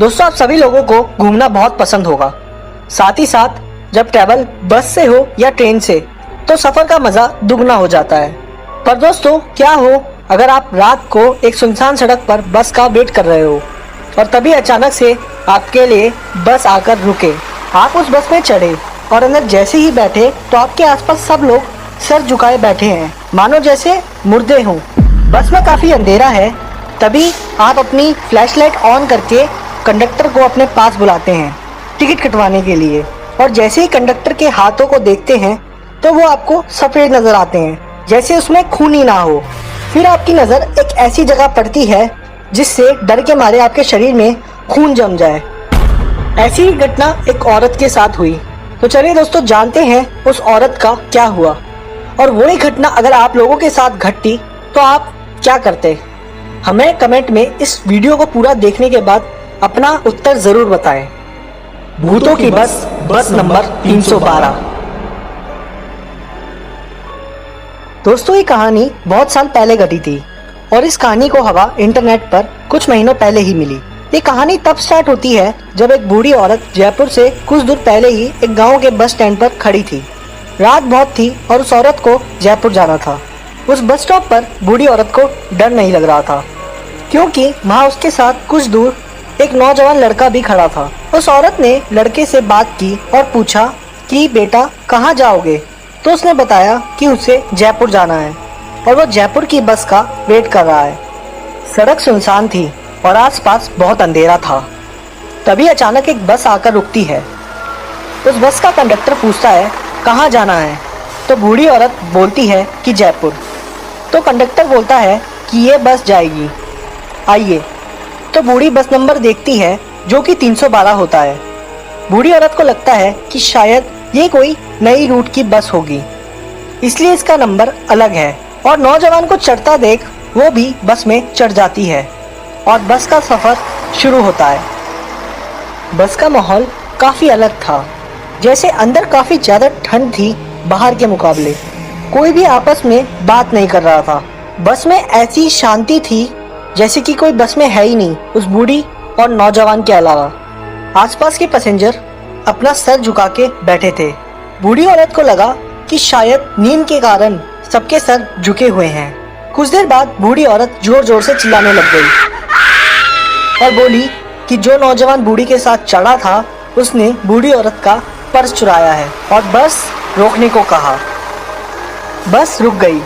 दोस्तों, आप सभी लोगों को घूमना बहुत पसंद होगा। साथ ही साथ जब ट्रैवल बस से हो या ट्रेन से तो सफर का मजा दुगना हो जाता है। पर दोस्तों, क्या हो अगर आप रात को एक सुनसान सड़क पर बस का वेट कर रहे हो और तभी अचानक से आपके लिए बस आकर रुके। आप उस बस में चढ़े और अंदर जैसे ही बैठे तो आपके आसपास सब लोग सर झुकाए बैठे हैं, मानो जैसे मुर्दे हों। बस में काफी अंधेरा है। तभी आप अपनी फ्लैशलाइट ऑन करके कंडक्टर को अपने पास बुलाते हैं टिकट कटवाने के लिए, और जैसे ही कंडक्टर के हाथों को देखते हैं तो वो आपको सफेद नजर आते हैं, जैसे उसमें खून ही ना हो। फिर आपकी नजर एक ऐसी जगह पड़ती है जिससे डर के मारे आपके शरीर में खून जम जाए। ऐसी ही घटना एक औरत के साथ हुई। तो चलिए दोस्तों, जानते हैं उस औरत का क्या हुआ, और वही घटना अगर आप लोगों के साथ घटती तो आप क्या करते। हमें कमेंट में इस वीडियो को पूरा देखने के बाद अपना उत्तर जरूर बताएं। भूतों की बस नंबर 312। दोस्तों, ये कहानी बहुत साल पहले घटी थी और इस कहानी को हवा इंटरनेट पर कुछ महीनों पहले ही मिली। ये कहानी तब स्टार्ट होती है जब एक बूढ़ी औरत जयपुर से कुछ दूर पहले ही एक गांव के बस स्टैंड पर खड़ी थी। रात बहुत थी और उस औरत को जयपुर जाना था। उस बस स्टॉप पर बूढ़ी औरत को डर नहीं लग रहा था, क्योंकि वहाँ उसके साथ कुछ दूर एक नौजवान लड़का भी खड़ा था। उस औरत ने लड़के से बात की और पूछा कि बेटा कहाँ जाओगे। तो उसने बताया कि उसे जयपुर जाना है और वो जयपुर की बस का वेट कर रहा है। सड़क सुनसान थी और आसपास बहुत अंधेरा था। तभी अचानक एक बस आकर रुकती है। उस बस का कंडक्टर पूछता है कहाँ जाना है। तो बूढ़ी औरत बोलती है कि जयपुर। तो कंडक्टर बोलता है कि ये बस जाएगी, आइए। तो बूढ़ी बस नंबर देखती है जो कि 312 होता है। बूढ़ी औरत को लगता है कि शायद ये कोई नई रूट की बस होगी, इसलिए इसका नंबर अलग है, और नौजवान को चढ़ता देख वो भी बस में चढ़ जाती है और बस का सफर शुरू होता है। बस का माहौल काफी अलग था, जैसे अंदर काफी ज्यादा ठंड थी बाहर के मुकाबले। कोई भी आपस में बात नहीं कर रहा था। बस में ऐसी शांति थी जैसे कि कोई बस में है ही नहीं, उस बूढ़ी और नौजवान के अलावा। आसपास के पैसेंजर अपना सर झुका के बैठे थे। बूढ़ी औरत को लगा कि शायद नींद के कारण सबके सर झुके हुए हैं। कुछ देर बाद बूढ़ी औरत जोर जोर से चिल्लाने लग गई और बोली कि जो नौजवान बूढ़ी के साथ चढ़ा था उसने बूढ़ी औरत का पर्स चुराया है और बस रोकने को कहा। बस रुक गई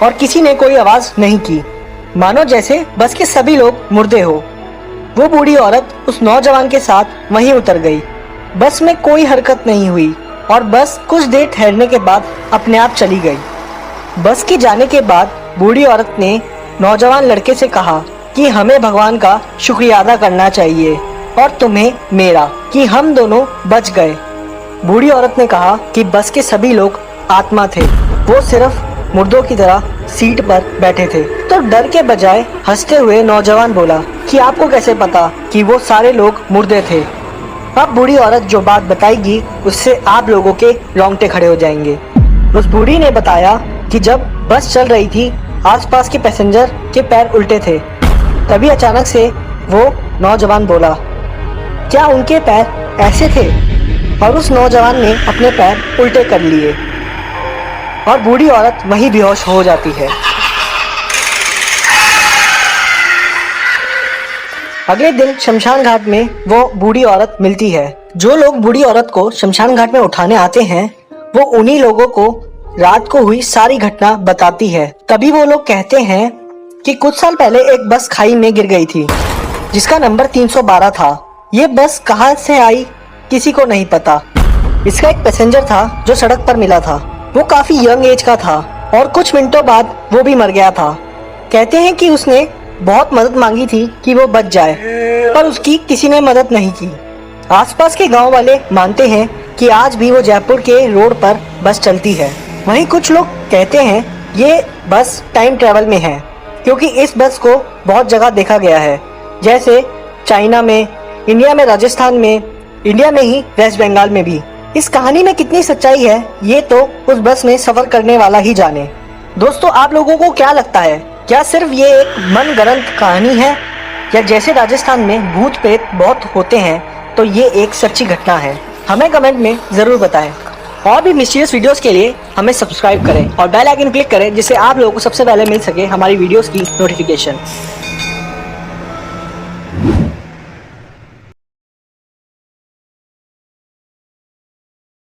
और किसी ने कोई आवाज नहीं की, मानो जैसे बस के सभी लोग मुर्दे हो। वो बूढ़ी औरत उस नौजवान के साथ वहीं उतर गई। बस में कोई हरकत नहीं हुई और बस कुछ देर ठहरने के बाद अपने आप चली गई। बस के जाने के बाद बूढ़ी औरत ने नौजवान लड़के से कहा कि हमें भगवान का शुक्रिया अदा करना चाहिए और तुम्हें मेरा, कि हम दोनों बच गए। बूढ़ी औरत ने कहा कि बस के सभी लोग आत्मा थे, वो सिर्फ मुर्दों की तरह सीट पर बैठे थे। तो डर के बजाय हंसते हुए नौजवान बोला कि आपको कैसे पता कि वो सारे लोग मुर्दे थे। अब बूढ़ी औरत जो बात बताएगी उससे आप लोगों के रोंगटे खड़े हो जाएंगे। उस बूढ़ी ने बताया कि जब बस चल रही थी आसपास के पैसेंजर के पैर उल्टे थे। तभी अचानक से वो नौजवान बोला क्या उनके पैर ऐसे थे, और उस नौजवान ने अपने पैर उल्टे कर लिए और बूढ़ी औरत वहीं बेहोश हो जाती है। अगले दिन शमशान घाट में वो बूढ़ी औरत मिलती है। जो लोग बूढ़ी औरत को शमशान घाट में उठाने आते हैं वो उन्हीं लोगों को रात को हुई सारी घटना बताती है। तभी वो लोग कहते हैं कि कुछ साल पहले एक बस खाई में गिर गई थी जिसका नंबर 312 था। ये बस कहाँ से आई किसी को नहीं पता। इसका एक पैसेंजर था जो सड़क पर मिला था। वो काफी यंग एज का था और कुछ मिनटों बाद वो भी मर गया था। कहते हैं कि उसने बहुत मदद मांगी थी कि वो बच जाए, पर उसकी किसी ने मदद नहीं की। आसपास के गांव वाले मानते हैं कि आज भी वो जयपुर के रोड पर बस चलती है। वहीं कुछ लोग कहते हैं ये बस टाइम ट्रेवल में है, क्योंकि इस बस को बहुत जगह देखा गया है, जैसे चाइना में, इंडिया में राजस्थान में, इंडिया में ही वेस्ट बंगाल में भी। इस कहानी में कितनी सच्चाई है ये तो उस बस में सफर करने वाला ही जाने। दोस्तों, आप लोगों को क्या लगता है, क्या सिर्फ ये एक मनगढ़ंत कहानी है या जैसे राजस्थान में भूत प्रेत बहुत होते हैं तो ये एक सच्ची घटना है? हमें कमेंट में ज़रूर बताएं। और भी मिस्टीरियस वीडियोस के लिए हमें सब्सक्राइब करें और बेल आइकन क्लिक करें जिससे आप लोगों को सबसे पहले मिल सके हमारी वीडियोस की नोटिफिकेशन।